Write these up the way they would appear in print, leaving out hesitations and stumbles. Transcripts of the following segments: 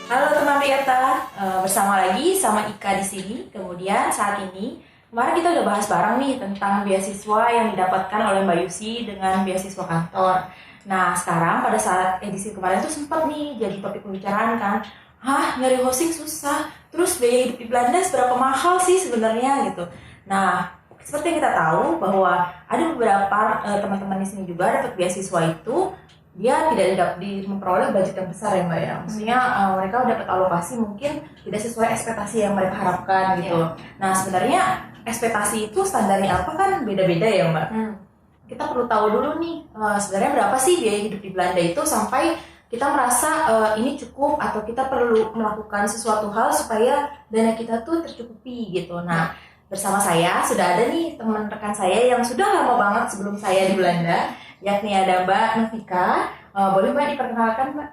Halo teman Riata, bersama lagi sama Ika di sini. Kemudian saat ini, kemarin kita udah bahas bareng nih tentang beasiswa yang didapatkan oleh Mbak Yusi dengan beasiswa kantor. Nah, sekarang pada saat edisi kemarin tuh sempat nih jadi topik pembicaraan kan, nyari hosting susah, terus biaya hidup di Belanda seberapa mahal sih sebenarnya gitu. Nah, seperti yang kita tahu bahwa ada beberapa teman-teman di sini juga dapat beasiswa itu dia tidak memperoleh budget yang besar ya Mbak ya. Maksudnya mereka dapat alokasi mungkin tidak sesuai ekspektasi yang mereka harapkan gitu. Nah sebenarnya ekspektasi itu standarnya apa kan beda-beda ya Mbak. Kita perlu tahu dulu nih sebenarnya berapa sih biaya hidup di Belanda itu sampai kita merasa ini cukup atau kita perlu melakukan sesuatu hal supaya dana kita tuh tercukupi gitu. Nah bersama saya sudah ada nih teman rekan saya yang sudah lama banget sebelum saya di Belanda, yakni ada Mbak Novika. Boleh Mbak diperkenalkan Mbak?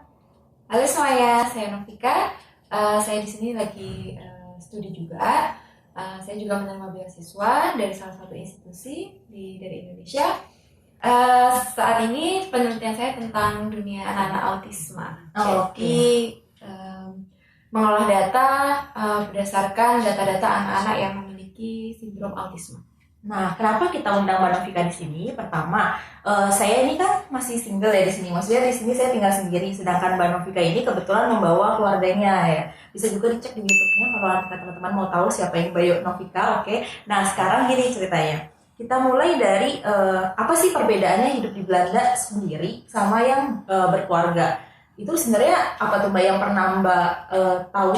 Halo semuanya, saya Novika. Saya di sini lagi studi juga. Saya juga menerima beasiswa dari salah satu institusi dari Indonesia. Saat ini penelitian saya tentang dunia anak-anak autisme. Jadi mengolah data berdasarkan data-data anak-anak yang memiliki sindrom autisme. Nah, kenapa kita undang Mbak Novika di sini? Pertama, saya ini kan masih single ya di sini. Maksudnya di sini saya tinggal sendiri, sedangkan Mbak Novika ini kebetulan membawa keluarganya ya. Bisa juga dicek di YouTube-nya kalau teman-teman mau tahu siapa yang Mbak Novika. Oke. Nah, sekarang gini ceritanya. Kita mulai dari apa sih perbedaannya hidup di Belanda sendiri sama yang berkeluarga. Itu sebenarnya apa tuh Mbak yang pernah Mbak tahu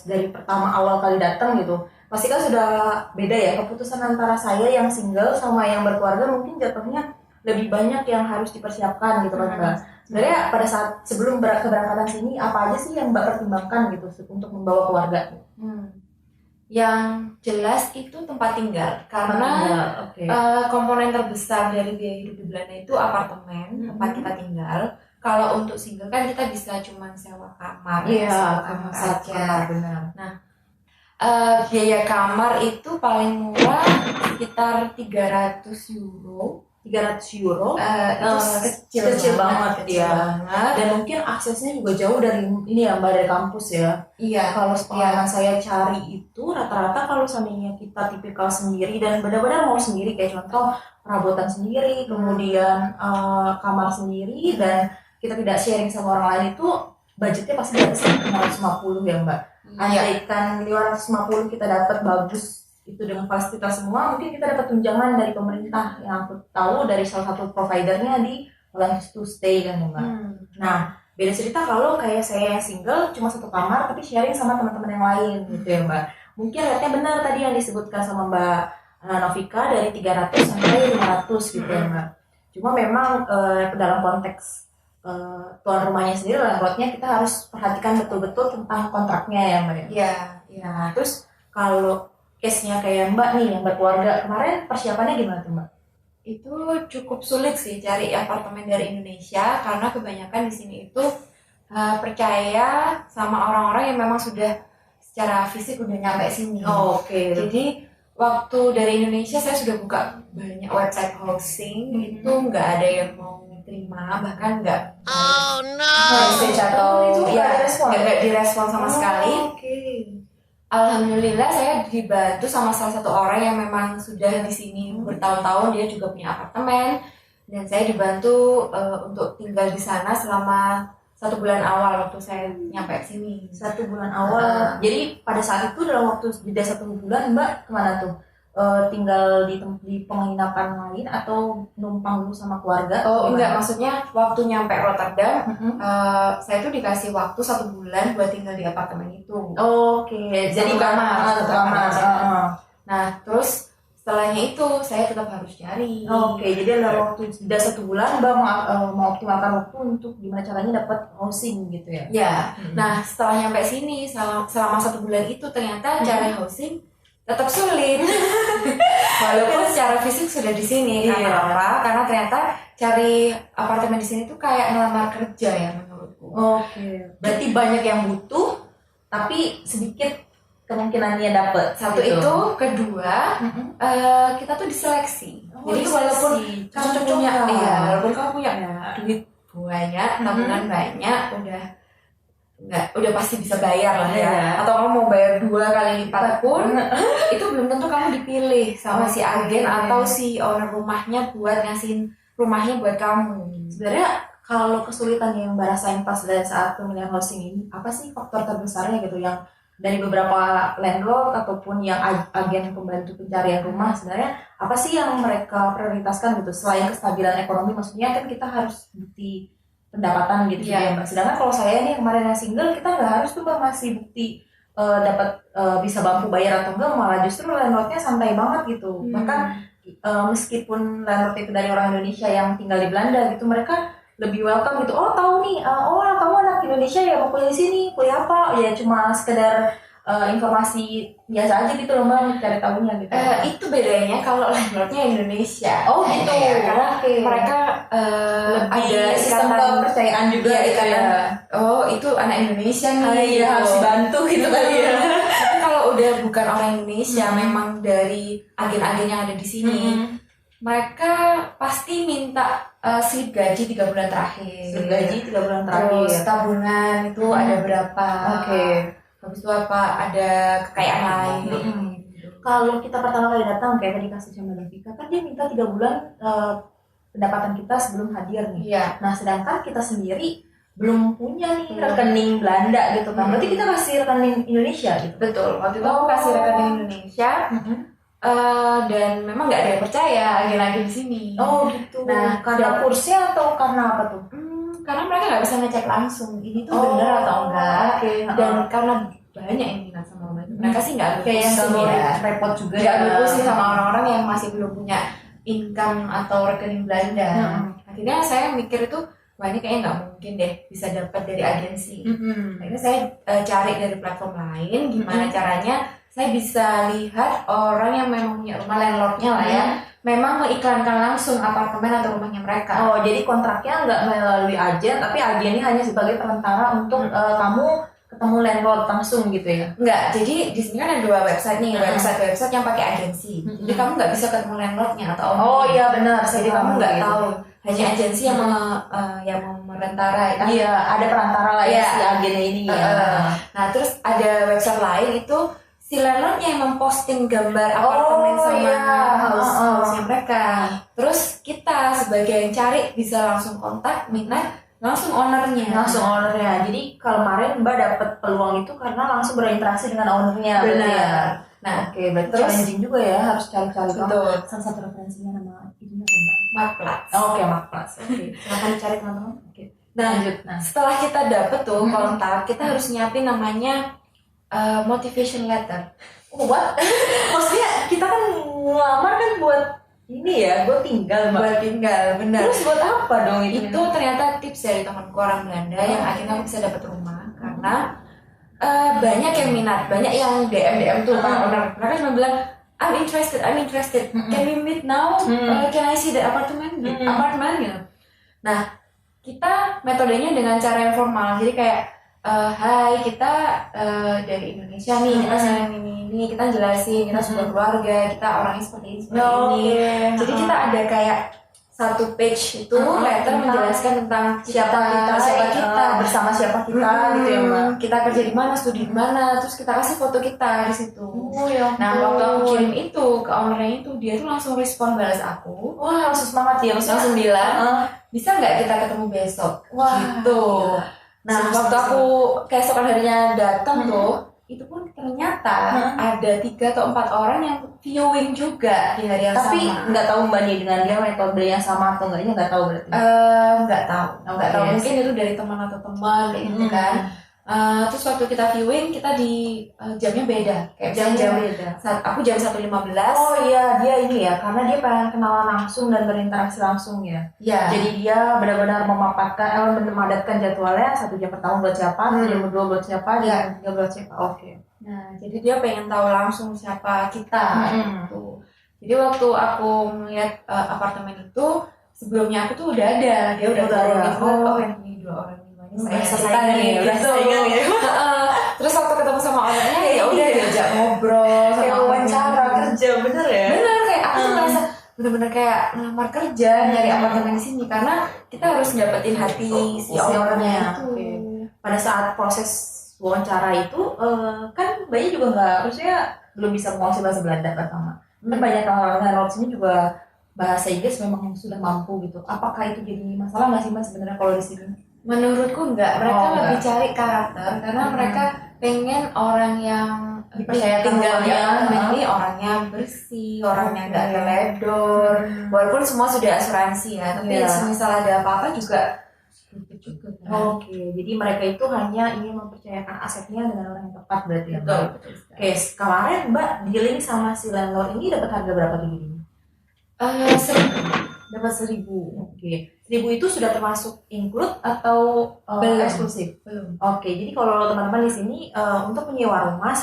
dari pertama awal kali datang gitu? Pasti kan sudah beda ya keputusan antara saya yang single sama yang berkeluarga, mungkin jatuhnya lebih banyak yang harus dipersiapkan gitu kan Mbak. Sebenarnya pada saat sebelum keberangkatan sini apa aja sih yang Mbak pertimbangkan gitu untuk membawa keluarga? Yang jelas itu tempat tinggal karena komponen terbesar dari biaya hidup di Belanda itu apartemen, tempat kita tinggal. Kalau untuk single kan kita bisa cuma sewa kamar, sewa kamar saja. Benar. Nah, biaya kamar itu paling murah sekitar 300 euro. 300 euro Itu kecil banget ya. Dan mungkin aksesnya juga jauh dari ini ya Mbak, dari kampus ya. Iya. Kalau pengalaman saya cari itu rata-rata kalau seandainya kita tipikal sendiri dan benar-benar mau sendiri, kayak contoh perabotan sendiri, kemudian kamar sendiri, dan kita tidak sharing sama orang lain, itu budgetnya pasti di atas 550 ya Mbak. Andaikan 550 kita dapat bagus itu dengan fasilitas semua, mungkin kita dapat tunjangan dari pemerintah yang aku tahu dari salah satu providernya di Land to Stay kan Mbak. Nah beda cerita kalau kayak saya yang single cuma satu kamar tapi sharing sama teman-teman yang lain gitu ya Mbak. Mungkin rate-nya benar tadi yang disebutkan sama Mbak Novika dari 300 sampai 500 gitu ya Mbak. Cuma memang dalam konteks tuan rumahnya sendiri, landlordnya, kita harus perhatikan betul-betul tentang kontraknya ya Mbak. Iya. Nah terus kalau case-nya kayak Mbak nih yang berkeluarga, kemarin persiapannya gimana tuh Mbak? Itu cukup sulit sih cari apartemen dari Indonesia karena kebanyakan di sini itu percaya sama orang-orang yang memang sudah secara fisik udah nyampe sini. Oke. Jadi waktu dari Indonesia saya sudah buka banyak website housing, itu nggak ada yang mau terima, bahkan nggak message atau itu nggak direspon sama sekali. Alhamdulillah saya dibantu sama salah satu orang yang memang sudah di sini bertahun-tahun, dia juga punya apartemen, dan saya dibantu untuk tinggal di sana selama 1 bulan awal waktu saya nyampe sini. 1 bulan awal. Jadi pada saat itu dalam waktu jeda 1 bulan Mbak kemana tuh? Tinggal di penginapan lain atau numpang dulu sama keluarga? Enggak, maksudnya waktu nyampe Rotterdam, saya tuh dikasih waktu 1 bulan buat tinggal di apartemen itu. Jadi kamar. Nah, terus setelahnya itu saya tetap harus cari. Jadi dalam waktu jeda 1 bulan Mbak mau optimalkan waktu untuk gimana caranya dapat housing gitu ya? Ya. Nah, setelah nyampe sini selama 1 bulan itu ternyata cari housing tetap sulit. Walaupun secara fisik sudah di sini. Karena apa? Karena ternyata cari apartemen di sini tuh kayak ngelamar kerja ya menurutku. Berarti banyak yang butuh tapi sedikit kemungkinannya dapat. Satu gitu. Itu, kedua kita tuh diseleksi. Jadi walaupun kamu punya duit banyak, tabungan banyak, udah pasti bisa bayar lah ya. Iya. Atau kamu mau bayar 2 kali lipat pun itu belum tentu kamu dipilih sama si agen atau si owner rumahnya buat ngasihin rumahnya buat kamu. Sebenarnya kalau kesulitan yang Mbak rasain pas dari saat pemilihan housing ini, apa sih faktor terbesarnya gitu yang dari beberapa landlord ataupun yang agen pembantu pencarian rumah, sebenarnya apa sih yang mereka prioritaskan gitu selain kestabilan ekonomi? Maksudnya kan kita harus bukti pendapatan gitu ya Mbak. Sedangkan kalau saya nih kemarin yang single, kita nggak harus tuh Mbak masih bukti dapat bisa mampu bayar atau enggak, malah justru landlordnya santai banget gitu. Bahkan meskipun landlord itu dari orang Indonesia yang tinggal di Belanda gitu, mereka lebih welcome gitu. Oh tahu nih, oh kamu anak Indonesia ya mau kuliah di sini, kuliah apa? Ya cuma sekedar informasi biasa aja gitu loh Mbak, cari tahunya gitu. Itu bedanya kalau landlordnya Indonesia. Oh gitu. Karena mereka ada sistem kepercayaan juga gitu ya. Oh itu anak Indonesia nih, Iya, harus dibantu gitu kali ya. Tapi kalau udah bukan orang Indonesia, memang dari agen-agen yang ada di sini, mereka pasti minta slip gaji 3 bulan terakhir. Slip gaji 3 bulan terakhir. Terus tabungan itu ada berapa? Oke. Habis itu apa? Ada kekayaan lain. Kalau kita pertama kali datang kayak tadi kasus sama Davika kan dia minta 3 bulan pendapatan kita sebelum hadir nih. Iya. Nah sedangkan kita sendiri belum punya nih rekening Belanda gitu kan. Berarti kita kasih rekening Indonesia gitu. Betul. Waktu itu aku kasih rekening Indonesia. Dan memang nggak ada yang percaya agen-agen di sini. Oh gitu. Nah, karena kursnya atau karena apa tuh? Karena mereka nggak bisa ngecek langsung ini tuh benar atau enggak. Dan karena banyak yang minat sama rumah itu, mereka sih nggak kayak yang nggak mau repot juga. Nggak berpusing sama orang-orang yang masih belum punya income atau rekening Belanda. Akhirnya saya mikir itu, wah ini kayaknya nggak mungkin deh bisa dapat dari agensi. Akhirnya saya cari dari platform lain, gimana caranya saya bisa lihat orang yang memang punya rumah, landlordnya lah ya, memang mengiklankan langsung apartemen atau rumahnya mereka. Oh, jadi kontraknya nggak melalui agen, tapi agen ini hanya sebagai perantara untuk kamu ketemu landlord langsung gitu ya? Enggak, jadi di sini kan ada 2 website nih, website yang pakai agensi. Jadi kamu nggak bisa ketemu landlordnya atau oh iya benar, jadi kamu nggak tahu. Hanya agensi yang merantara. Iya, ada perantara lah ya si agennya ini ya. Nah, terus ada website lain itu si landlordnya yang memposting gambar apartemen sama house-nya mereka. Terus kita sebagai yang cari bisa langsung kontak, minta langsung ownernya. Jadi kalau kemarin Mbak dapat peluang itu karena langsung berinteraksi dengan ownernya. Benar. Nah, oke, berarti challenging juga ya, harus cari-cari. Betul. Salah satu referensinya nama ibunya apa Mbak? Marketplace. Oke, Marketplace. Oke, silahkan dicari teman-teman. Oke. Nah, setelah kita dapet tuh kontak, kita harus nyiapin namanya motivation letter. What? Maksudnya kita kan ngelamar kan buat ini ya, buat tinggal, benar. Terus buat apa dong itu? Itu ternyata tips dari temanku orang Belanda yang akhirnya aku bisa dapat rumah karena banyak yang minat, banyak yang DM tuh kan owner. Mereka cuma bilang I'm interested. Can we meet now? Can I see the apartment? Gitu. Nah, kita metodenya dengan cara yang formal. Jadi kayak hai, kita dari Indonesia nih, kita sayang ini, kita jelasin kita sebuah keluarga, kita orangnya seperti ini. Jadi kita ada kayak satu page itu letter menjelaskan tentang siapa kita, bersama siapa kita gitu ya Mbak. Kita kerja di mana, studi di mana, terus kita kasih foto kita di situ. Nah, waktu aku kirim itu ke ownernya itu, dia tuh langsung respon balas aku. Wah, langsung semangat ya, langsung bilang bisa nggak kita ketemu besok? Gitu. Nah, waktu aku keesokan harinya datang tuh, itu pun ternyata ada 3 atau 4 orang yang viewing juga di hari yang sama. Tapi nggak tahu Mbak nih dengan dia metode yang sama atau enggaknya, nggak tahu berarti? Nggak tahu. Mungkin itu dari teman atau teman kayak gitu kan. Terus waktu kita viewing, kita di jamnya beda, kayak jam beda. Aku jam 1.15. Oh iya, dia ini ya, karena dia pengen kenalan langsung dan berinteraksi langsung ya. Iya. Jadi dia benar-benar memadatkan jadwalnya, 1 jam pertama buat siapa, 1 jam kedua buat siapa, dan 3 buat siapa. Oke. Nah, jadi dia pengen tahu langsung siapa kita. Gitu. Jadi waktu aku melihat apartemen itu, sebelumnya aku tuh udah ada, dia udah tahu gitu. Oh, ini 2 orang. Saya nih, gitu. Terus waktu ketemu sama orangnya ya udah diajak ngobrol, kayak wawancara kerja, bener ya? Bener, kayak aku tuh merasa bener-bener kayak ngelamar kerja, nyari apartemen di sini karena kita harus dapetin hati si ownernya itu. pada saat proses wawancara itu kan Mbaknya juga nggak, maksudnya belum bisa menguasai bahasa Belanda pertama. Kan banyak orang-orang sini juga bahasa Inggris memang sudah mampu gitu. Apakah itu jadi masalah nggak sih Mbak sebenarnya kalau di sini? Menurutku enggak, mereka Oh, lebih enggak. cari karakter karena mereka pengen orang yang Dipercayakan tinggalnya rumahnya, ini orangnya bersih, orangnya Oke. nggak teledor. Walaupun semua sudah asuransi ya, tapi Iya. semisal ada apa-apa juga cukup kan. Oke, jadi mereka itu hanya ingin mempercayakan asetnya dengan orang yang tepat berarti ya Mbak? Betul, betul sekali. Oke, kemarin Mbak dealing sama si landlord ini dapat harga berapa tuh dealingnya? 1.000. Dapat 1.000. Oke. 1.000 itu sudah termasuk include atau Belum. eksklusif? Belum. Oke, jadi kalau teman-teman di sini untuk menyewa rumah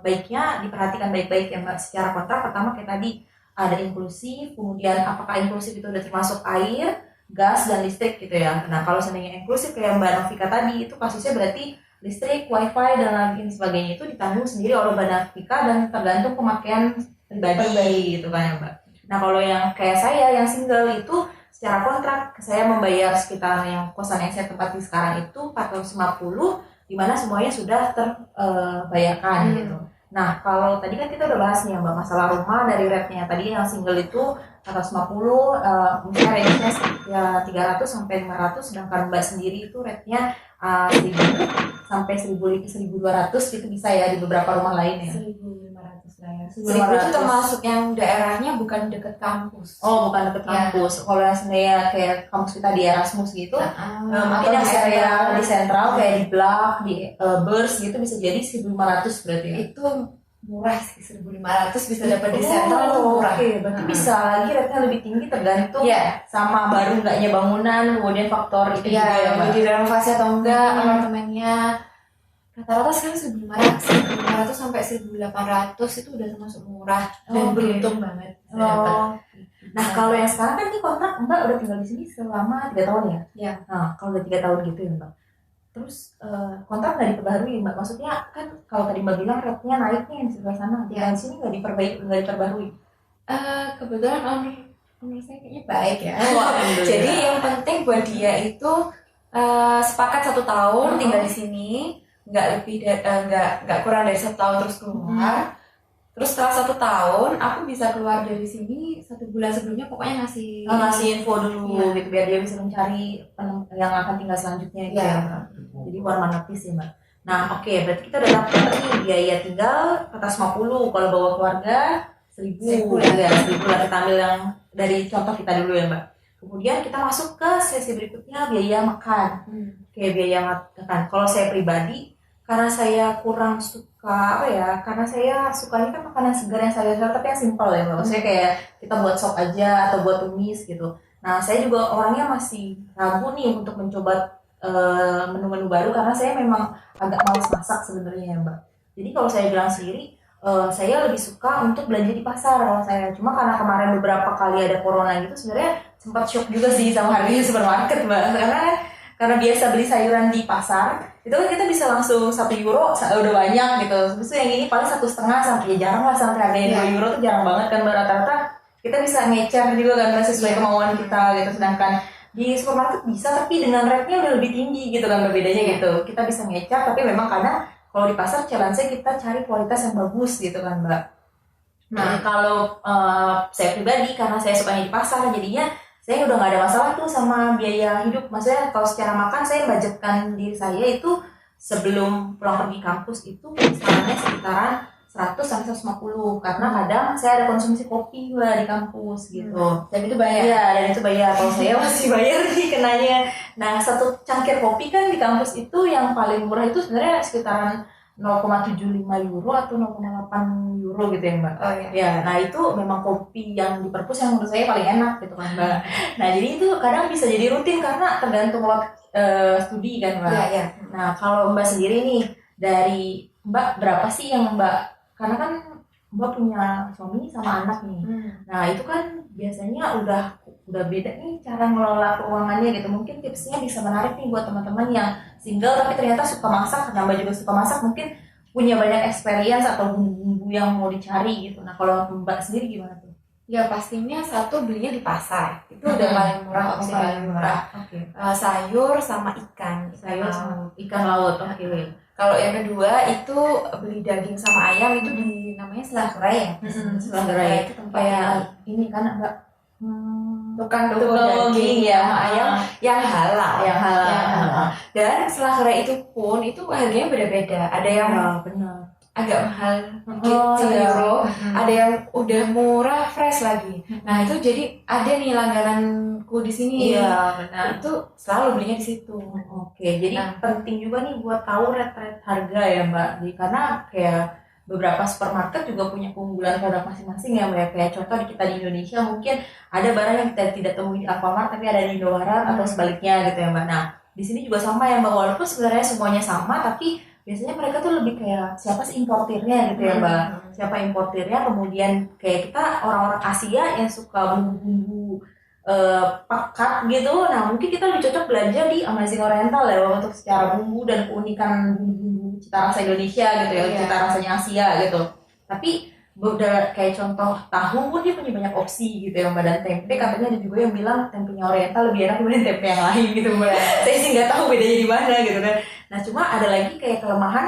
baiknya diperhatikan baik-baik ya Mbak. Secara kontrak pertama kayak tadi ada inklusif, kemudian apakah inklusif itu udah termasuk air, gas dan listrik gitu ya. Nah, kalau seandainya inklusif kayak Mbak Novika tadi itu kasusnya berarti listrik, wifi dan lain sebagainya itu ditanggung sendiri oleh Mbak Novika dan tergantung pemakaian pribadi gitu kan ya Mbak. Nah, kalau yang kayak saya yang single itu secara kontrak saya membayar sekitar yang kosan yang saya tempati sekarang itu 450, di mana semuanya sudah terbayarkan gitu. Nah, kalau tadi kan kita udah bahas nih ya Mbak masalah rumah dari rate-nya tadi yang single itu 450, misalnya range-nya ya 300 sampai 500, sedangkan Mbak sendiri itu rate-nya 1.000 sampai 1.200 gitu bisa ya di beberapa rumah lain ya. 1.500 lah ya. 1.500 itu termasuk yang daerahnya bukan dekat kampus. Oh, bukan deket kampus. Kalau yang sebenarnya kayak kampus kita di Erasmus gitu, mungkin yang area di sentral kayak di Blak, di Bers gitu bisa jadi 1.500 berarti ya. Itu murah sih, 1.500 bisa dapat di sentral itu murah. Oke, berarti bisa lagi rate-nya lebih tinggi tergantung sama baru enggaknya bangunan, kemudian faktor itu juga ya Mbak. Di renovasi atau enggak apartemennya. Rata-rata sekarang 1.500 sampai 1.800 itu udah termasuk murah dan beruntung banget bisa dapat. Nah, kalau yang sekarang kan ini kontrak Mbak udah tinggal di sini selama 3 tahun ya? Iya. Nah, kalau udah 3 tahun gitu ya Mbak. Terus kontrak nggak diperbarui Mbak? Maksudnya kan kalau tadi Mbak bilang rate-nya naik nih di sebelah sana, di sini nggak diperbarui. Kebetulan owner saya kayaknya baik ya. Alhamdulillah. Jadi yang penting buat dia itu sepakat 1 tahun tinggal di sini, nggak lebih nggak kurang dari 1 tahun terus keluar. Terus setelah 1 tahun aku bisa keluar dari sini 1 bulan sebelumnya, pokoknya ngasih info dulu gitu biar dia bisa mencari yang akan tinggal selanjutnya gitu ya Mbak. Jadi warna notice ya Mbak. Nah, oke, berarti kita udah dapat nih biaya tinggal 450, kalau bawa keluarga 1.000 ya, 1.000 lah kita ambil yang dari contoh kita dulu ya Mbak. Kemudian kita masuk ke sesi berikutnya biaya makan. Kayak biaya makan. Kalau saya pribadi karena saya kurang suka karena saya sukanya kan makanan segar yang sayur-sayur tapi yang simpel ya Mbak. Maksudnya kayak kita buat sop aja atau buat tumis gitu. Nah, saya juga orangnya masih ragu nih untuk mencoba menu-menu baru karena saya memang agak malas masak sebenarnya ya Mbak. Jadi kalau saya bilang sendiri, saya lebih suka untuk belanja di pasar kalau saya. Cuma karena kemarin beberapa kali ada corona gitu, sebenarnya sempat shock juga sih sama harganya supermarket Mbak. Karena biasa beli sayuran di pasar, itu kan kita bisa langsung 1 euro udah banyak gitu. Terus yang ini paling 1,5 sampai jarang lah sampai harganya 2 euro tuh jarang banget kan Mbak. Rata-rata kita bisa ngecer juga kan sesuai kemauan kita gitu. Sedangkan di supermarket bisa tapi dengan rate-nya udah lebih tinggi gitu kan bedanya gitu. Kita bisa ngecer tapi memang kadang kalau di pasar challenge kita cari kualitas yang bagus gitu kan Mbak. Nah, kalau saya pribadi karena saya sukanya di pasar jadinya saya udah nggak ada masalah tuh sama biaya hidup. Maksudnya kalau secara makan saya budgetkan diri saya itu sebelum pulang pergi kampus itu misalnya sekitaran 100 sampai 150 karena kadang saya ada konsumsi kopi Mbak di kampus gitu. Dan itu bayar. Iya, dan itu bayar. Kalau saya masih bayar nih kenanya. Nah, 1 cangkir kopi kan di kampus itu yang paling murah itu sebenarnya sekitaran 0,75 euro atau 0,8 euro gitu ya Mbak. Oh iya. Ya, nah itu memang kopi yang di perpus yang menurut saya paling enak gitu kan Mbak. Nah, jadi itu kadang bisa jadi rutin karena tergantung studi kan Mbak. Iya. Nah, kalau Mbak sendiri nih dari Mbak berapa sih yang Mbak, karena kan Mbak punya suami sama anak nih. Nah, itu kan biasanya udah beda nih cara ngelola keuangannya gitu. Mungkin tipsnya bisa menarik nih buat teman-teman yang single tapi ternyata suka masak, karena Mbak juga suka masak, mungkin punya banyak experience atau bumbu-bumbu yang mau dicari gitu. Nah, kalau Mbak sendiri gimana tuh? Ya pastinya satu belinya di pasar, itu udah paling murah, opsi paling murah. Oke. Sayur sama ikan, Sayur sama ikan laut. Oke. Kalau yang kedua itu beli daging sama ayam itu di namanya Selangkrai ya. Selangkrai itu tempatnya ini kan Mbak, tukang tukang daging daging ya, ya. sama ayam yang halal. yang halal. Yang halal. Dan Selangkrai itu pun itu harganya beda-beda. Ada yang benar. agak mahal dikit, €1, ada yang udah murah fresh lagi. Nah itu jadi ada nih langgananku di sini. Iya benar. Itu selalu belinya di situ. Oke, jadi penting juga nih buat tahu rate-rate harga ya Mbak. Jadi karena kayak beberapa supermarket juga punya keunggulan produk masing-masing ya Mbak. Kayak contoh kita di Indonesia mungkin ada barang yang kita tidak temui di Alfamart tapi ada di Indomaret atau sebaliknya gitu ya Mbak. Nah di sini juga sama ya Mbak, walaupun sebenarnya semuanya sama tapi biasanya mereka tuh lebih kayak siapa sih importirnya gitu ya Mbak. Siapa importirnya, kemudian kayak kita orang-orang Asia yang suka bumbu-bumbu pekat gitu. Nah mungkin kita lebih cocok belanja di Amazing Oriental ya untuk secara bumbu dan keunikan bumbu cita rasa Indonesia gitu ya, cita rasanya Asia gitu. Tapi udah kayak contoh tahu pun dia punya banyak opsi gitu ya Mbak, dan tempe katanya ada juga yang bilang tempenya Oriental lebih enak dibanding tempe yang lain gitu Mbak. Saya sih nggak tahu bedanya di mana gitu kan. Nah cuma ada lagi kayak kelemahan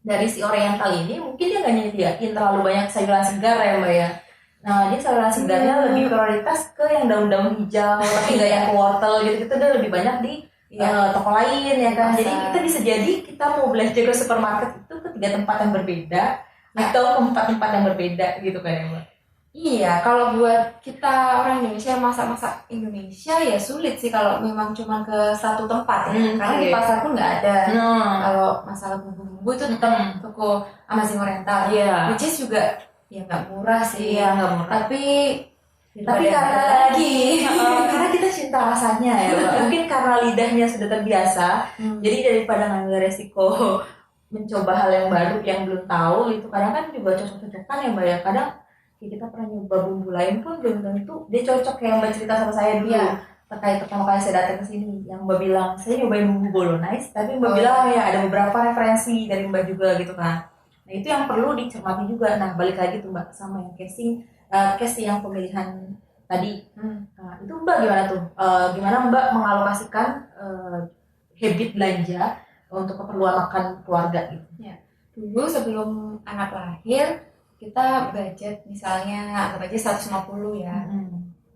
dari si Oriental ini, mungkin dia nggak nyediain terlalu banyak sayuran segar ya Mbak ya. Nah dia sayuran segarnya lebih prioritas ke yang daun-daun hijau, tapi nggak yang ke wortel gitu-gitu, dia lebih banyak di toko lain ya kan. Jadi kita bisa jadi kita mau belanja ke supermarket itu ke 3 tempat yang berbeda atau ke 4 tempat yang berbeda gitu kan ya Mbak. Iya, kalau buat kita orang Indonesia masak-masak Indonesia ya sulit sih kalau memang cuma ke satu tempat ya. Karena di pasar pun nggak ada. Kalau masalah bumbu-bumbu itu tetap toko Amazing Oriental. Which is juga ya nggak murah sih. Iya nggak murah. Tapi karena lagi karena kita cinta rasanya ya Mbak. Mungkin karena lidahnya sudah terbiasa. Jadi daripada ngambil resiko mencoba hal yang baru yang belum tahu itu, kadang kan juga cocok-cocokan ya Mbak ya. Kadang kita pernah nyoba bumbu lain pun belum tentu dia cocok, kayak Mbak cerita sama saya dulu terkait pertama kali saya datang ke sini, yang Mbak bilang saya nyobain bumbu bolognese tapi Mbak bilang ya ada beberapa referensi dari Mbak juga gitu kan. Nah itu yang perlu dicermati juga. Nah balik lagi tuh Mbak sama yang casing yang pemilihan tadi. Itu Mbak gimana tuh? Gimana Mbak mengalokasikan habit belanja untuk keperluan makan keluarga gitu? Dulu sebelum anak lahir kita budget misalnya anggap aja 150 ya.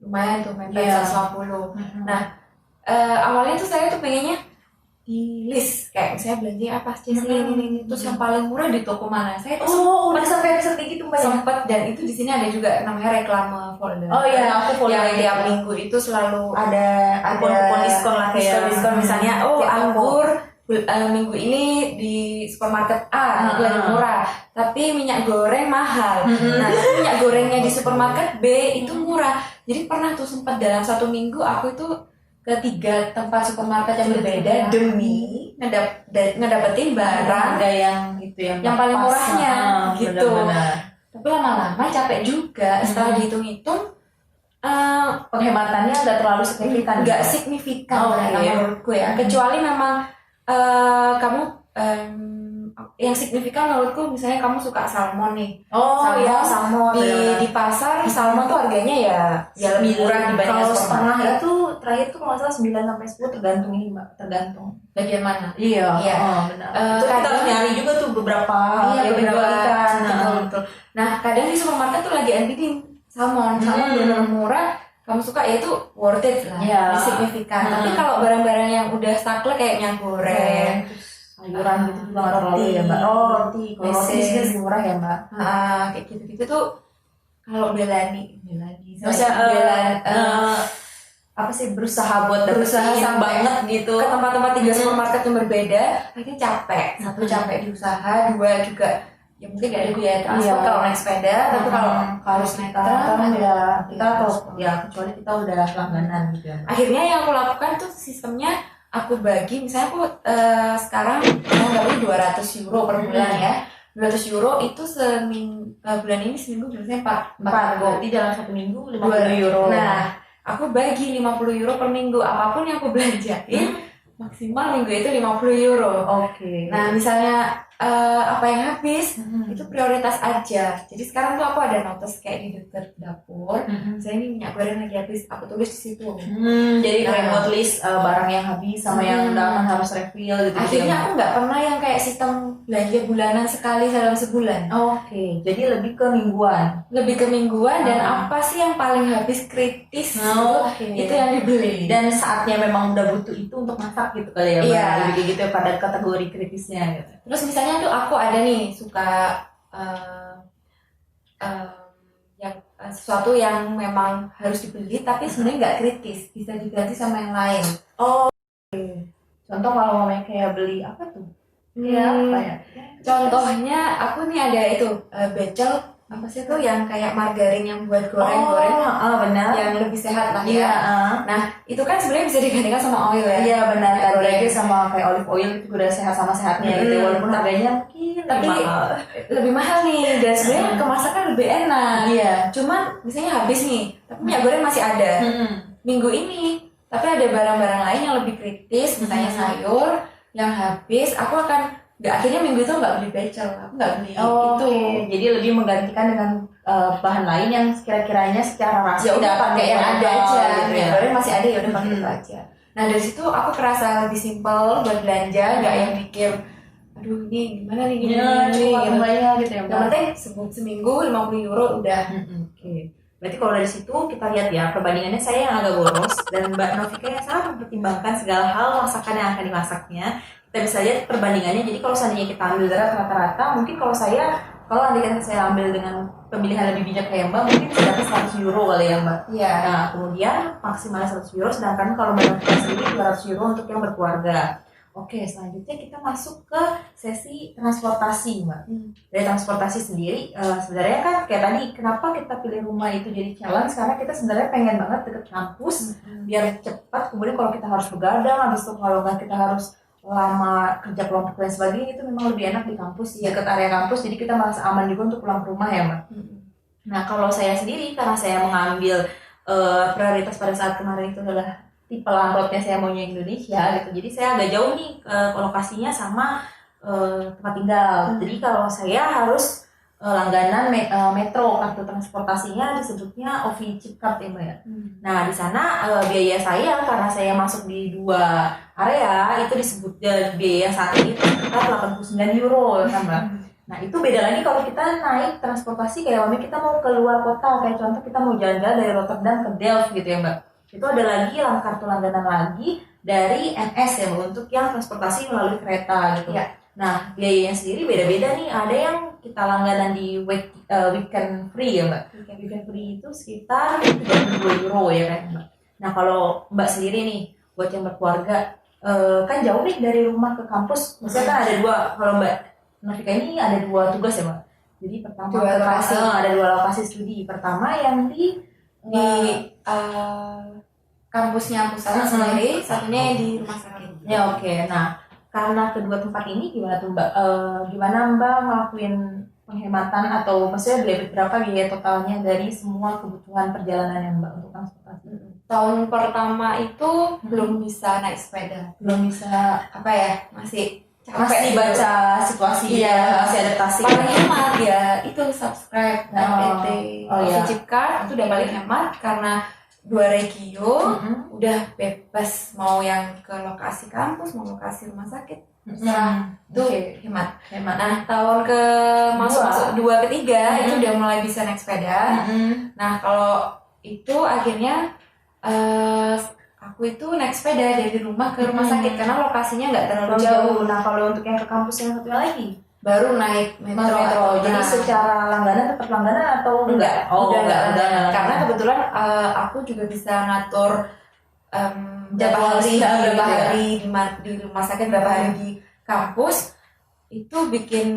Lumayan tuh mepet 150. Nah awalnya tuh saya tuh pengennya di list kayak misalnya belanja apa sih ini terus yang paling murah di toko mana. Saya tuh udah sampai episode kayak gitu Mbak. Sempet, dan itu di sini ada juga namanya reklame folder. Aku folder yang tiap minggu itu selalu ada kupon diskon lah, kayak diskon misalnya anggur minggu ini di supermarket A lebih murah, tapi minyak goreng mahal. Nah, tapi minyak gorengnya di supermarket B itu murah. Jadi pernah tuh sempat dalam 1 minggu aku itu ke 3 tempat supermarket yang berbeda demi ngedapetin barang yang itu yang paling murahnya gitu. Benar-benar. Tapi lama-lama capek juga setelah dihitung-hitung. Penghematannya nggak terlalu signifikan. Nggak signifikan menurutku ya. Kecuali memang kamu yang signifikan menurutku misalnya kamu suka salmon nih. Salmon di pasar salmon tuh harganya ya lebih murah dibanding kalau setengah itu terakhir tuh kalau salah 9 sampai 10 tergantung ini Mbak, tergantung bagian mana. Benar. Itu kita harus nyari juga tuh beberapa ikan. Betul. Nah kadang di supermarket tuh lagi bidding salmon benar-benar murah. Kamu suka ya itu worth it lah, signifikan. Tapi kalau barang-barang yang udah saklek kayak minyak goreng, sayuran gitu juga nggak terlalu ya Mbak. Roti, kalau roti di sini lebih murah ya Mbak. Kayak gitu-gitu tuh kalau belani, apa sih berusaha yang banget gitu ke tempat-tempat 3 supermarket yang berbeda, akhirnya capek. 1 capek di usaha, 2 juga ya mungkin gak ada biaya transport kalau naik sepeda, tapi kalau harus naik tram kita kecuali kita udah langganan gitu ya. Akhirnya yang aku lakukan tuh sistemnya aku bagi, misalnya aku sekarang nggak €200 per bulan ya. €200 itu bulan ini seminggu biasanya 4 berarti dalam 1 minggu €50. Nah aku bagi €50 per minggu, apapun yang aku belanjain maksimal minggu itu €50. Oke. Nah misalnya apa yang habis itu prioritas aja. Jadi sekarang tuh aku ada notes kayak di daftar dapur. Saya ini minyak goreng lagi habis, aku tulis di situ. Jadi kayak Nah. buat list barang yang habis sama yang udah akan harus refill gitu. Akhirnya aku nggak pernah yang kayak sistem belanja bulanan sekali dalam sebulan. Oke, jadi lebih ke mingguan. Lebih ke mingguan dan apa sih yang paling habis kritis itu yang dibeli. Dan saatnya memang udah butuh itu untuk masak gitu kali ya, Mbak. Iya. Lebih kayak gitu ya, pada kategori kritisnya gitu. Terus misalnya tuh aku ada nih suka yang sesuatu yang memang harus dibeli tapi sebenarnya nggak kritis, bisa diganti sama yang lain. Contoh kalau mamanya kayak beli apa tuh? Apa ya? Contohnya aku nih ada itu becel apa sih tuh yang kayak margarin yang buat goreng-goreng. Benar. Yang lebih sehat lah Iya. ya. Nah itu kan sebenarnya bisa digantikan sama oil ya. Iya benar. Goreng. Tadi sama kayak olive oil itu udah sehat sama sehatnya gitu. Walaupun harganya mungkin tapi mahal. lebih mahal nih dan sebenarnya kemasakan lebih enak. Iya. Cuman misalnya habis nih, tapi minyak goreng masih ada minggu ini. Tapi ada barang-barang lain yang lebih kritis, misalnya sayur yang habis, aku akan akhirnya minggu itu nggak beli becel, aku nggak beli itu. Jadi lebih menggantikan dengan bahan lain yang kira-kiranya secara rasa Ya udah pakai yang ada aja, gitu ya. minyak goreng masih ada ya udah pakai itu aja. Nah dari situ aku kerasa lebih simpel buat belanja, nggak yang mikir, aduh ini gimana nih gini Cuma gitu. banyak gitu ya, Yang penting seminggu 50 euro udah. Oke. Berarti kalau dari situ kita lihat ya perbandingannya saya yang agak boros dan Mbak Novika yang sangat mempertimbangkan segala hal masakan yang akan dimasaknya. Kita bisa lihat perbandingannya. Jadi kalau seandainya kita ambil rata-rata, mungkin kalau andai kata saya ambil dengan pemilihan lebih bijak kayak Mbak, mungkin bisa dapat 100 euro kali ya Mbak. Iya. Nah kemudian maksimal 100 euro, sedangkan kalau Mbak Novika sendiri 200 euro untuk yang berkeluarga. Oke, selanjutnya kita masuk ke sesi transportasi, Mbak. Dari transportasi sendiri, sebenarnya kan kayak tadi, kenapa kita pilih rumah itu jadi challenge? Karena kita sebenarnya pengen banget deket kampus, biar cepat. Kemudian kalau kita harus begadang, habis itu kalau nggak kita harus lama kerja kelompok dan sebagainya, itu memang lebih enak di kampus, dekat area kampus. Jadi kita merasa aman juga untuk pulang ke rumah ya, Mbak. Nah, kalau saya sendiri, karena saya mengambil prioritas pada saat kemarin itu adalah tipe landlordnya saya maunya Indonesia gitu, jadi saya agak jauh nih lokasinya sama tempat tinggal. Jadi kalau saya harus langganan metro, kartu transportasinya disebutnya OVI Chip Card ya Mbak ya. Nah di sana biaya saya karena saya masuk di 2 area itu disebut biaya saat ini sekitar 89 euro kan Mbak. Nah itu beda lagi kalau kita naik transportasi kayak kita mau keluar kota, kayak contoh kita mau jalan-jalan dari Rotterdam ke Delft gitu ya Mbak. Itu ada lagi kartu langganan lagi dari NS ya untuk yang transportasi melalui kereta gitu. Ya. Nah biayanya sendiri beda-beda nih. Ada yang kita langganan di weekend free ya Mbak. Weekend free itu sekitar 32 euro ya kan Mbak. Nah kalau Mbak sendiri nih buat yang berkeluarga kan jauh nih dari rumah ke kampus. Misalnya kan ada 2, kalau Mbak Novika ini ada 2 tugas ya Mbak. Jadi pertama ada 2 lokasi studi. Pertama yang di kampusnya pusat sendiri, satunya di rumah sakit. Ya oke. Nah karena kedua tempat ini gimana tuh Mbak? Gimana Mbak ngelakuin penghematan atau maksudnya berapa biaya totalnya dari semua kebutuhan perjalanan yang Mbak untuk transportasi? Tahun pertama itu belum bisa naik sepeda, belum bisa masih capek baca situasi masih adaptasi. Paling hemat ya itu subscribe Chip Card itu udah paling hemat karena 2 regio udah bebas mau yang ke lokasi kampus mau lokasi rumah sakit itu hemat. Nah tahun ke masuk 2 ketiga itu udah mulai bisa naik sepeda. Nah kalau itu akhirnya aku itu naik sepeda dari rumah ke rumah sakit karena lokasinya nggak terlalu jauh. Nah kalau untuk yang ke kampus yang satu lagi baru naik metro. Jadi secara langganan tetap langganan atau enggak? Udah. Karena kebetulan aku juga bisa ngatur berapa hari di rumah sakit, berapa hari di kampus. Itu bikin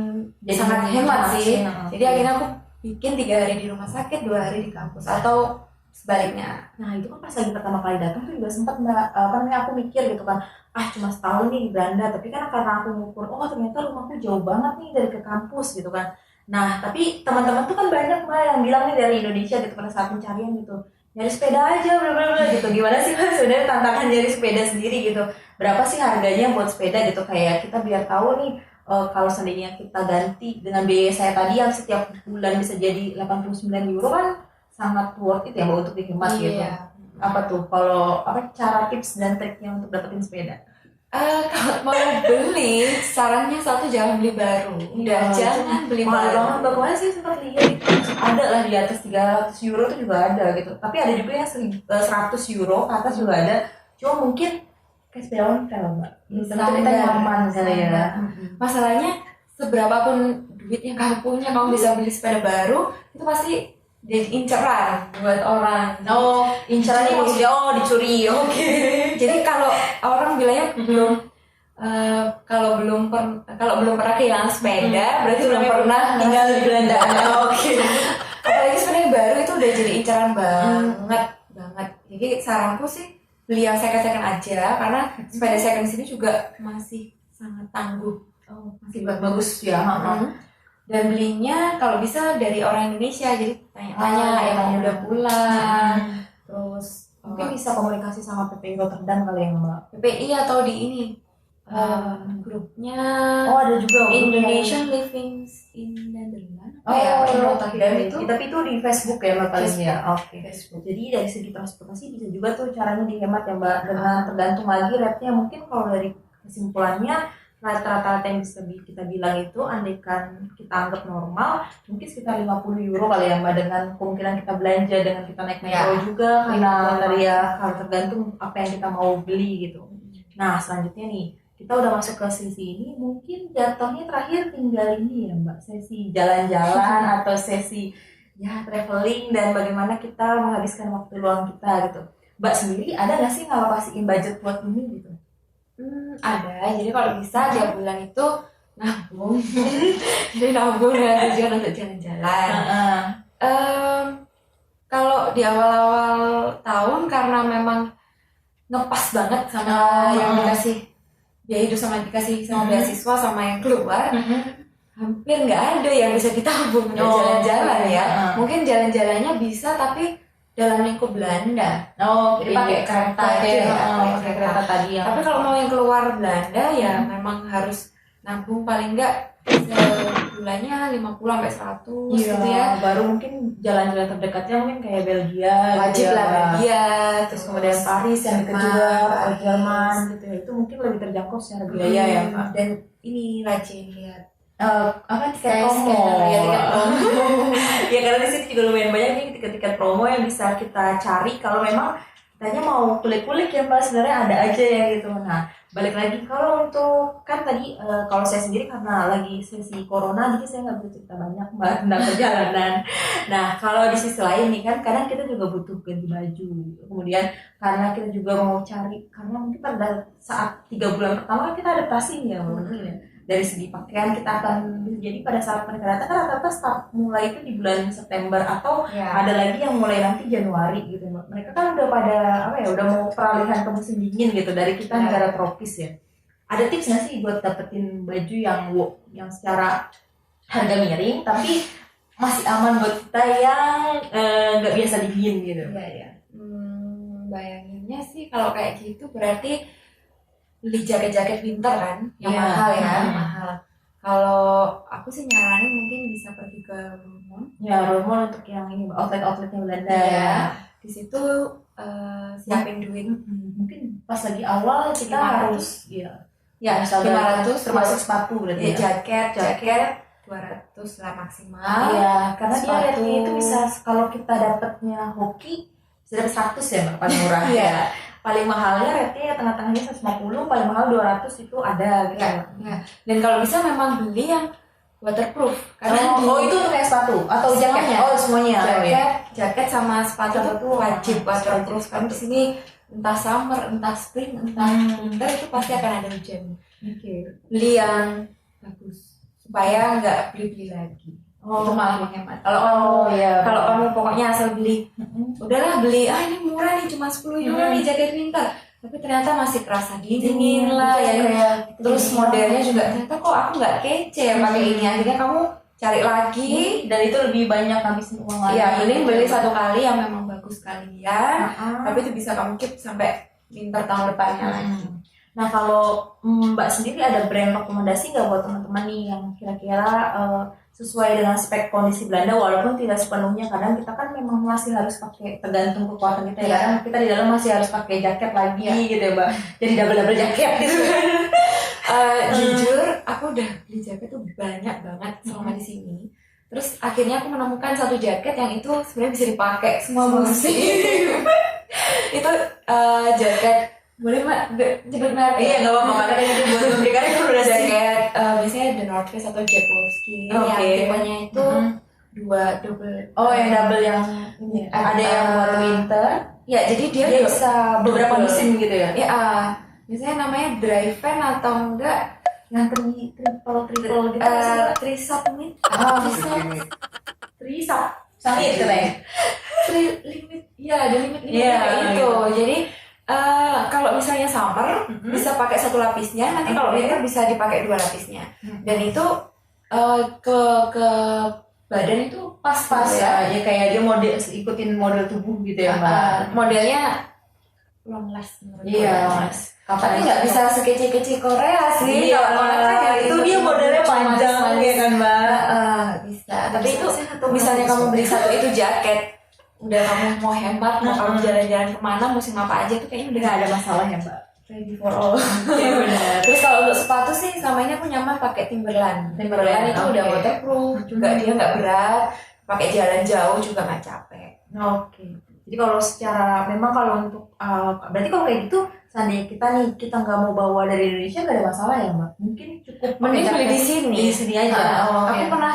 sangat hemat sih. Jadi akhirnya aku bikin 3 hari di rumah sakit, 2 hari di kampus atau sebaliknya. Nah itu kan pas lagi pertama kali datang tuh juga sempat Mbak, aku mikir gitu kan, cuma setahun nih di Belanda, tapi kan karena aku ngukur, ternyata rumahku jauh banget nih dari ke kampus gitu kan. Nah tapi teman-teman tuh kan banyak Mbak yang bilang nih dari Indonesia gitu pada saat pencarian gitu, nyari sepeda aja bla gitu. Gimana sih Mbak sebenarnya tantangan nyari sepeda sendiri gitu? berapa sih harganya buat sepeda gitu, kayak kita biar tahu nih kalau seandainya kita ganti dengan biaya saya tadi yang setiap bulan bisa jadi 89 euro kan sangat worth it ya Mbak untuk dihemat gitu. Iya. Apa tuh kalau apa cara tips dan triknya untuk dapetin sepeda? Kalau mau beli, sarannya satu jangan beli baru. Udah jangan beli mahal baru. banget. Bagaimana sih sempat lihat itu ada lah di atas 300 euro itu juga ada gitu. Tapi ada juga yang 100 euro ke atas juga ada. Cuma mungkin kayak sepeda ontel Mbak. Gitu. Kita nyaman kali ya. Masalahnya seberapapun duit yang kamu punya, kamu bisa beli sepeda baru, itu pasti jadi inceran buat orang. Oh, incarannya maksudnya dicuri. Oke. Jadi kalau orang bilangnya kalau belum pernah kehilangan sepeda, berarti belum pernah tinggal di Belanda. Oke. Apalagi sepeda baru itu udah jadi incaran banget. Jadi saranku sih beli yang second aja, karena sepeda second di sini juga masih sangat tangguh. Masih bagus ya. Dan belinya kalau bisa dari orang Indonesia, jadi tanya-tanya yang udah pulang. Terus mungkin bisa komunikasi sama PPI Rotterdam kali ya Mbak. PPI atau di ini grupnya ada juga Indonesian Living in Netherlands. In Rotterdam itu. Tapi itu di Facebook ya Mbak paling ya. Oke. Facebook. Jadi dari segi transportasi bisa juga tuh caranya dihemat ya Mbak, dengan tergantung lagi rate-nya. Mungkin kalau dari kesimpulannya rata-rata yang bisa kita bilang itu andaikan kita anggap normal mungkin sekitar 50 euro kali ya Mbak, dengan kemungkinan kita belanja dengan kita naik metro juga karena tadi ya, kalau tergantung apa yang kita mau beli gitu. Nah selanjutnya nih kita udah masuk ke sesi ini, mungkin jatuhnya terakhir tinggal ini ya Mbak, sesi jalan-jalan atau sesi ya traveling dan bagaimana kita menghabiskan waktu luang kita gitu. Mbak sendiri ada nggak sih ngalokasiin budget buat ini gitu? Ada, jadi kalau bisa tiap bulan itu nabung. Jadi nabung ya tujuan untuk jalan-jalan. Kalau di awal-awal tahun karena memang ngepas banget sama yang dikasih biaya hidup, sama dikasih sama beasiswa sama yang keluar, hampir nggak ada yang bisa ditabung untuk jalan-jalan ya. Mungkin jalan-jalannya bisa tapi dalam lingkup Belanda. Jadi pakai kereta aja. Kereta tadi. Tapi kalau mau yang keluar Belanda ya memang harus nabung paling enggak sebulannya 50 sampai 100 gitu ya. Baru mungkin jalan-jalan terdekatnya mungkin kayak Belgia. Wajib lah Belgia, terus kemudian Paris yang dekat juga, Jerman gitu ya. Itu mungkin lebih terjangkau secara biaya ya Pak. Dan ini rajin lihat tiket promo. Ya karena di sini juga lumayan banyak nih tiket-tiket promo yang bisa kita cari kalau memang kitanya mau kulik-kulik ya Mbak, sebenarnya ada aja ya gitu. Nah balik lagi kalau untuk kan tadi kalau saya sendiri karena lagi sesi corona jadi saya nggak bisa cerita banyak Mbak tentang perjalanan. Nah kalau di sisi lain nih kan kadang kita juga butuh ganti baju, kemudian karena kita juga mau cari, karena mungkin pada saat 3 bulan pertama kan kita adaptasi ya mungkin ya. Dari segi pakaian kita akan jadi pada saat mereka datang kan rata-rata start mulai itu di bulan September atau ada lagi yang mulai nanti Januari gitu. Mereka kan udah pada udah mau peralihan ke musim dingin gitu dari kita negara tropis ya. Ada tips nggak sih buat dapetin baju yang secara harga miring tapi masih aman buat kita yang nggak biasa dingin gitu? Iya. Bayanginnya sih kalau kayak gitu berarti beli jaket-jaket winter kan yang mahal ya. Mahal. Kalau aku sih nyaranin mungkin bisa pergi ke Roermond. Ya Roermond untuk yang ini outletnya Belanda ya. Di situ siapin duit. Mungkin pas lagi awal kita harus 500 termasuk sepatu berarti ya. Jaket 200 lah maksimal. Iya, karena dia rate itu bisa kalau kita dapatnya hoki bisa dapat 100 ya paling murah. Iya. Paling mahalnya rate-nya tengah-tengahnya 150, paling mahal 200 itu ada gitu. Ya. Dan kalau bisa memang beli yang waterproof. Karena itu untuk kayak sepatu atau jaket? Semuanya. Jaket sama sepatu itu wajib waterproof. Karena di sini entah summer, entah spring, entah winter itu pasti akan ada hujan. Beli yang bagus supaya nggak beli-beli lagi. Itu malah menghemat. Kalau kamu pokoknya asal beli, udahlah beli, ini murah nih cuma 10 euro nih jaket winter, tapi ternyata masih terasa dingin lah ya. Terus modelnya juga ternyata kok aku nggak kece pakai ini. Akhirnya kamu cari lagi dan itu lebih banyak habisin uang lagi. Iya, beli satu kali yang memang bagus sekalian, tapi itu bisa kamu keep sampai winter tahun depannya lagi. Nah kalau Mbak sendiri ada brand rekomendasi nggak buat teman-teman nih yang kira-kira sesuai dengan spek kondisi Belanda, walaupun tidak sepenuhnya, kadang kita kan memang masih harus pakai, tergantung kekuatan kita ya, kadang kita di dalam masih harus pakai jaket lagi gitu ya Mbak, jadi double jaket gitu. Jujur aku udah beli jaket tuh banyak banget selama di sini. Terus akhirnya aku menemukan satu jaket yang itu sebenarnya bisa dipakai semua musim. Itu jaket, boleh Mbak nyebut merek? Iya nggak apa-apa, karena itu buat memberikan rekomendasi. Jaket biasanya The North Face atau Jack Wolfskin yang tipenya itu dua double. Oh yang double yang ada yang buat winter. Ya jadi dia bisa beberapa musim gitu ya? Ya biasanya namanya dry fan atau enggak yang triple gitu. Trisap nih. Trisap. Sama itu ya? Limit. Ya ada limit kayak gitu. Jadi kalau misalnya summer bisa pakai satu lapisnya, nanti kalau winter bisa dipakai dua lapisnya. Dan itu ke badan itu pas ya. Ya kayak dia model ikutin model tubuh gitu ya Mbak. Modelnya long last menurut Iya. Tapi nggak bisa sekece-kece Korea sih. Iya, Kalau Korea kan itu dia modelnya panjang ya kan Mbak. Bisa. Tapi itu misalnya kamu beli satu itu jaket, udah kamu mau hemat, mau kamu jalan-jalan kemana, musim apa aja tuh kayaknya udah nggak ada masalah ya Mbak. Ready for all. Iya benar. Terus kalau untuk sepatu sih selama ini aku nyaman pakai Timberland. Timberland itu udah waterproof, juga dia nggak berat, pakai jalan jauh juga nggak capek. Oke. Jadi kalau secara memang kalau untuk berarti kalau kayak gitu seandainya kita nggak mau bawa dari Indonesia nggak ada masalah ya Mbak? Mungkin cukup mending beli di sini. Di sini aja. Aku pernah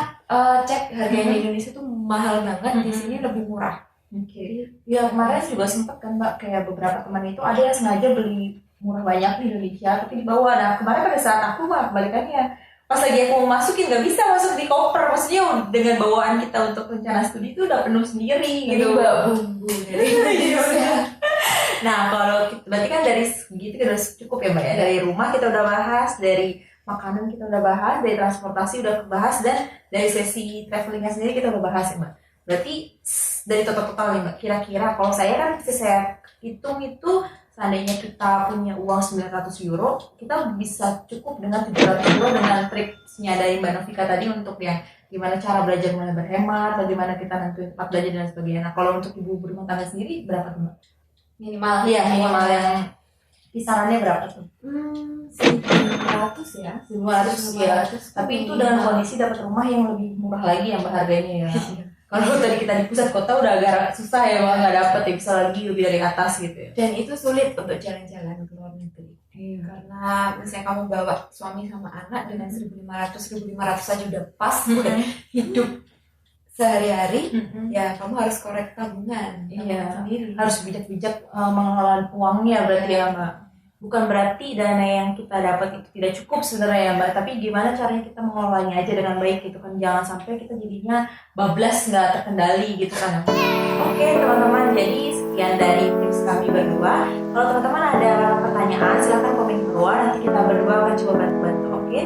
cek harganya di Indonesia tuh mahal banget, di sini lebih murah. Oke. Ya kemarin juga sempat kan Mbak, kayak beberapa teman itu ada yang sengaja beli murah banyak di Indonesia tapi dibawa. Nah kemarin pada saat aku kebalikannya, pas lagi aku mau masukin nggak bisa masuk di koper, maksudnya dengan bawaan kita untuk rencana studi itu udah penuh sendiri gitu. Bawa bumbu dari Indonesia. Nah kalau berarti kan dari segitu udah cukup ya Mbak ya, dari rumah kita udah bahas, dari makanan kita udah bahas, dari transportasi udah bahas, dan dari sesi travelingnya sendiri kita udah bahas ya Mbak. Berarti dari total nih Mbak, kira-kira kalau saya kan saya hitung itu seandainya kita punya uang 900 euro, kita bisa cukup dengan 700 euro dengan tripsnya dari Mbak Novika tadi untuk yang gimana cara belajar mulai berhemat, bagaimana kita nentuin tempat belajar dan sebagainya. Nah kalau untuk ibu berumah tangga sendiri berapa tuh Mbak? Minimal. Iya minimal yang kisarannya berapa tuh? 1.500 ya. 1.500 ya. Tapi itu dengan kondisi dapat rumah yang lebih murah lagi ya Mbak harganya ya. Kalau tadi kita di pusat kota udah agak susah ya Mbak, nggak dapet ya, bisa lagi lebih dari atas gitu ya. Dan itu sulit untuk jalan-jalan ke luar negeri. Karena misalnya kamu bawa suami sama anak dengan 1.500 saja udah pas udah hidup sehari-hari, ya kamu harus korek tabungan sendiri. Harus bijak-bijak mengelola uangnya berarti ya Mbak. Bukan berarti dana yang kita dapat itu tidak cukup sebenarnya ya Mbak, tapi gimana caranya kita mengelolanya aja dengan baik gitu kan, jangan sampai kita jadinya bablas nggak terkendali gitu kan. Oke teman-teman, jadi sekian dari tips kami berdua. Kalau teman-teman ada pertanyaan silahkan komen di bawah, nanti kita berdua akan coba bantu-bantu. Oke.